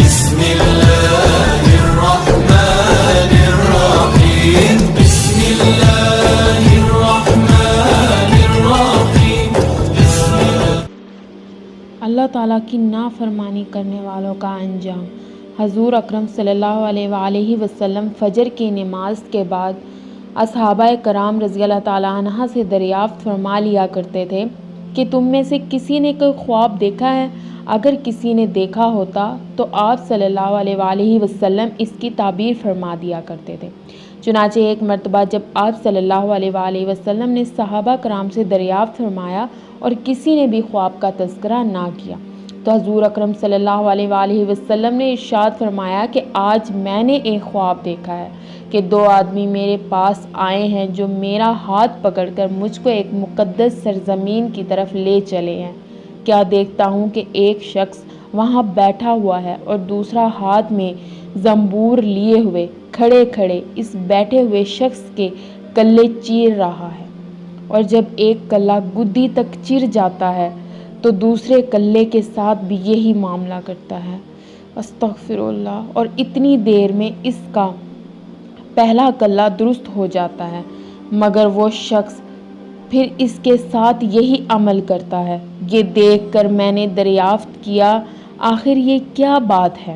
بسم اللہ الرحمن الرحیم بسم اللہ الرحمن الرحیم اللہ تعالیٰ کی نافرمانی کرنے والوں کا انجام۔ حضور اکرم صلی اللہ علیہ وآلہ وسلم فجر کی نماز کے بعد اصحابہ کرام رضی اللہ تعالیٰ عنہ سے دریافت فرما لیا کرتے تھے کہ تم میں سے کسی نے کوئی خواب دیکھا ہے؟ اگر کسی نے دیکھا ہوتا تو آپ صلی اللہ علیہ وآلہ وسلم اس کی تعبیر فرما دیا کرتے تھے۔ چنانچہ ایک مرتبہ جب آپ صلی اللہ علیہ وآلہ وسلم نے صحابہ کرام سے دریافت فرمایا اور کسی نے بھی خواب کا تذکرہ نہ کیا تو حضور اکرم صلی اللہ علیہ وآلہ وسلم نے ارشاد فرمایا کہ آج میں نے ایک خواب دیکھا ہے کہ دو آدمی میرے پاس آئے ہیں جو میرا ہاتھ پکڑ کر مجھ کو ایک مقدس سرزمین کی طرف لے چلے ہیں۔ کیا دیکھتا ہوں کہ ایک شخص وہاں بیٹھا ہوا ہے اور دوسرا ہاتھ میں زنبور لیے ہوئے کھڑے کھڑے اس بیٹھے ہوئے شخص کے کلے چیر رہا ہے، اور جب ایک کلا گدی تک چر جاتا ہے تو دوسرے کلے کے ساتھ بھی یہی معاملہ کرتا ہے۔ استغفر اللہ۔ اور اتنی دیر میں اس کا پہلا کلا درست ہو جاتا ہے، مگر وہ شخص پھر اس کے ساتھ یہی عمل کرتا ہے۔ یہ دیکھ کر میں نے دریافت کیا آخر یہ کیا بات ہے؟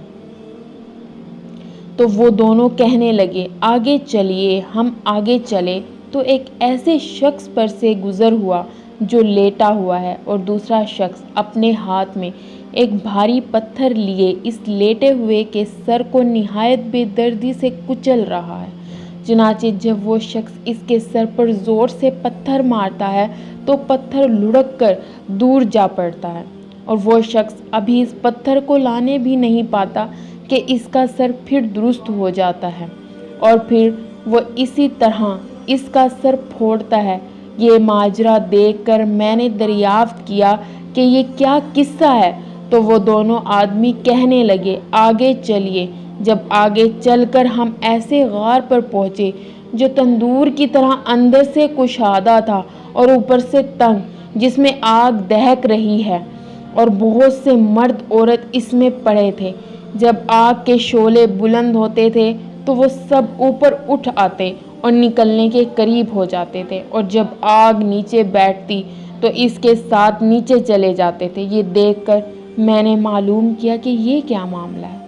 تو وہ دونوں کہنے لگے آگے چلیے۔ ہم آگے چلے تو ایک ایسے شخص پر سے گزر ہوا جو لیٹا ہوا ہے اور دوسرا شخص اپنے ہاتھ میں ایک بھاری پتھر لیے اس لیٹے ہوئے کے سر کو نہایت بے دردی سے کچل رہا ہے۔ چنانچہ جب وہ شخص اس کے سر پر زور سے پتھر مارتا ہے تو پتھر لڑک کر دور جا پڑتا ہے، اور وہ شخص ابھی اس پتھر کو لانے بھی نہیں پاتا کہ اس کا سر پھر درست ہو جاتا ہے، اور پھر وہ اسی طرح اس کا سر پھوڑتا ہے۔ یہ ماجرا دیکھ کر میں نے دریافت کیا کہ یہ کیا قصہ ہے؟ تو وہ دونوں آدمی کہنے لگے آگے چلیے۔ جب آگے چل کر ہم ایسے غار پر پہنچے جو تندور کی طرح اندر سے کشادہ تھا اور اوپر سے تنگ، جس میں آگ دہک رہی ہے، اور بہت سے مرد عورت اس میں پڑے تھے۔ جب آگ کے شعلے بلند ہوتے تھے تو وہ سب اوپر اٹھ آتے اور نکلنے کے قریب ہو جاتے تھے، اور جب آگ نیچے بیٹھتی تو اس کے ساتھ نیچے چلے جاتے تھے۔ یہ دیکھ کر میں نے معلوم کیا کہ یہ کیا معاملہ ہے۔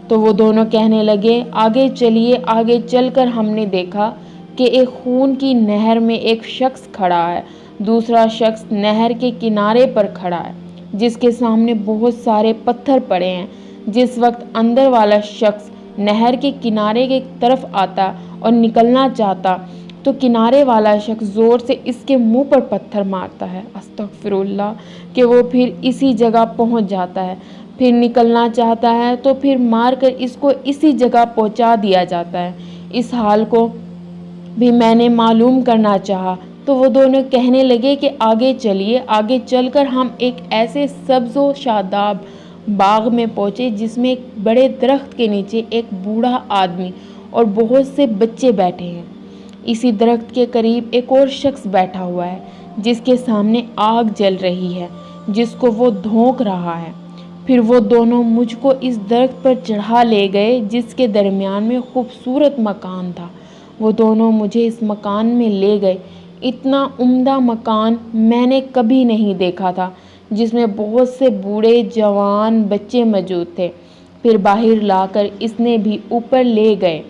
تو وہ دونوں کہنے لگے آگے چلیے۔ آگے چل کر ہم نے دیکھا کہ ایک خون کی نہر میں ایک شخص کھڑا ہے، دوسرا شخص نہر کے کنارے پر کھڑا ہے جس کے سامنے بہت سارے پتھر پڑے ہیں۔ جس وقت اندر والا شخص نہر کے کنارے کی طرف آتا اور نکلنا چاہتا تو کنارے والا شخص زور سے اس کے منہ پر پتھر مارتا ہے، استغفر اللہ، کہ وہ پھر اسی جگہ پہنچ جاتا ہے۔ پھر نکلنا چاہتا ہے تو پھر مار کر اس کو اسی جگہ پہنچا دیا جاتا ہے۔ اس حال کو بھی میں نے معلوم کرنا چاہا تو وہ دونوں کہنے لگے کہ آگے چلیے۔ آگے چل کر ہم ایک ایسے سبز و شاداب باغ میں پہنچے جس میں ایک بڑے درخت کے نیچے ایک بوڑھا آدمی اور بہت سے بچے بیٹھے ہیں۔ اسی درخت کے قریب ایک اور شخص بیٹھا ہوا ہے جس کے سامنے آگ جل رہی ہے جس کو وہ دھونک رہا ہے۔ پھر وہ دونوں مجھ کو اس درخت پر چڑھا لے گئے جس کے درمیان میں خوبصورت مکان تھا۔ وہ دونوں مجھے اس مکان میں لے گئے۔ اتنا عمدہ مکان میں نے کبھی نہیں دیکھا تھا، جس میں بہت سے بوڑھے جوان بچے موجود تھے۔ پھر باہر لا کر اس نے بھی اوپر لے گئے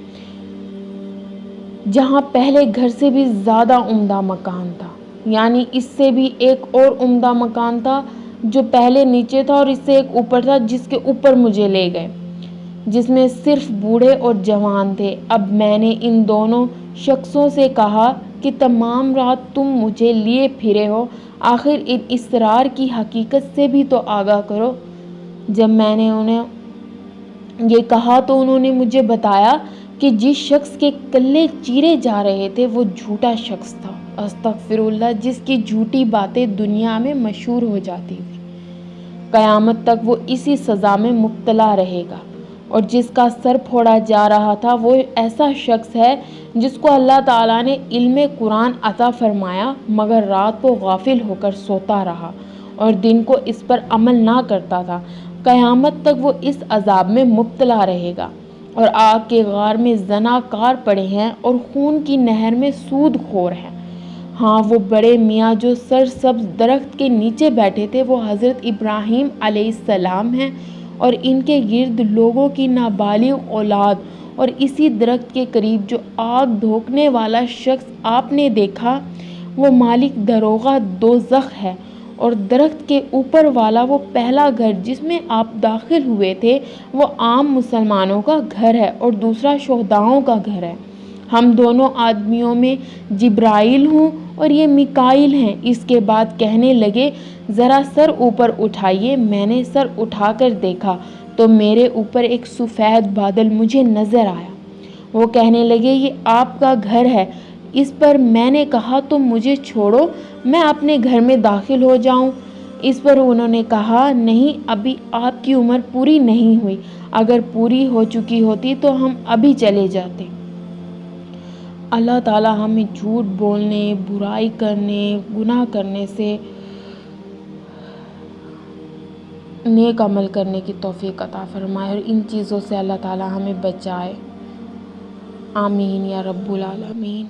جہاں پہلے گھر سے بھی زیادہ عمدہ مکان تھا، یعنی اس سے بھی ایک اور عمدہ مکان تھا جو پہلے نیچے تھا، اور اس سے ایک اوپر تھا جس کے اوپر مجھے لے گئے، جس میں صرف بوڑھے اور جوان تھے۔ اب میں نے ان دونوں شخصوں سے کہا کہ تمام رات تم مجھے لیے پھرے ہو، آخر ان اسرار کی حقیقت سے بھی تو آگاہ کرو۔ جب میں نے انہیں یہ کہا تو انہوں نے مجھے بتایا کہ جس شخص کے کلے چیرے جا رہے تھے وہ جھوٹا شخص تھا، استغفر اللہ، جس کی جھوٹی باتیں دنیا میں مشہور ہو جاتی تھی۔ قیامت تک وہ اسی سزا میں مبتلا رہے گا۔ اور جس کا سر پھوڑا جا رہا تھا وہ ایسا شخص ہے جس کو اللہ تعالیٰ نے علم قرآن عطا فرمایا، مگر رات کو غافل ہو کر سوتا رہا اور دن کو اس پر عمل نہ کرتا تھا۔ قیامت تک وہ اس عذاب میں مبتلا رہے گا، اور آگ کے غار میں زناکار پڑے ہیں اور خون کی نہر میں سود خور ہیں۔ ہاں، وہ بڑے میاں جو سرسبز درخت کے نیچے بیٹھے تھے وہ حضرت ابراہیم علیہ السلام ہیں، اور ان کے گرد لوگوں کی نابالغ اولاد، اور اسی درخت کے قریب جو آگ دھونکنے والا شخص آپ نے دیکھا وہ مالک دروغہ دوزخ ہے، اور درخت کے اوپر والا وہ پہلا گھر جس میں آپ داخل ہوئے تھے وہ عام مسلمانوں کا گھر ہے اور دوسرا شہداؤں کا گھر ہے۔ ہم دونوں آدمیوں میں جبرائیل ہوں اور یہ میکائیل ہیں۔ اس کے بعد کہنے لگے ذرا سر اوپر اٹھائیے۔ میں نے سر اٹھا کر دیکھا تو میرے اوپر ایک سفید بادل مجھے نظر آیا۔ وہ کہنے لگے یہ آپ کا گھر ہے۔ اس پر میں نے کہا تم مجھے چھوڑو، میں اپنے گھر میں داخل ہو جاؤں۔ اس پر انہوں نے کہا نہیں، ابھی آپ کی عمر پوری نہیں ہوئی، اگر پوری ہو چکی ہوتی تو ہم ابھی چلے جاتے۔ اللہ تعالیٰ ہمیں جھوٹ بولنے، برائی کرنے، گناہ کرنے سے نیک عمل کرنے کی توفیق عطا فرمائے، اور ان چیزوں سے اللہ تعالیٰ ہمیں بچائے۔ آمین یا رب العالمین۔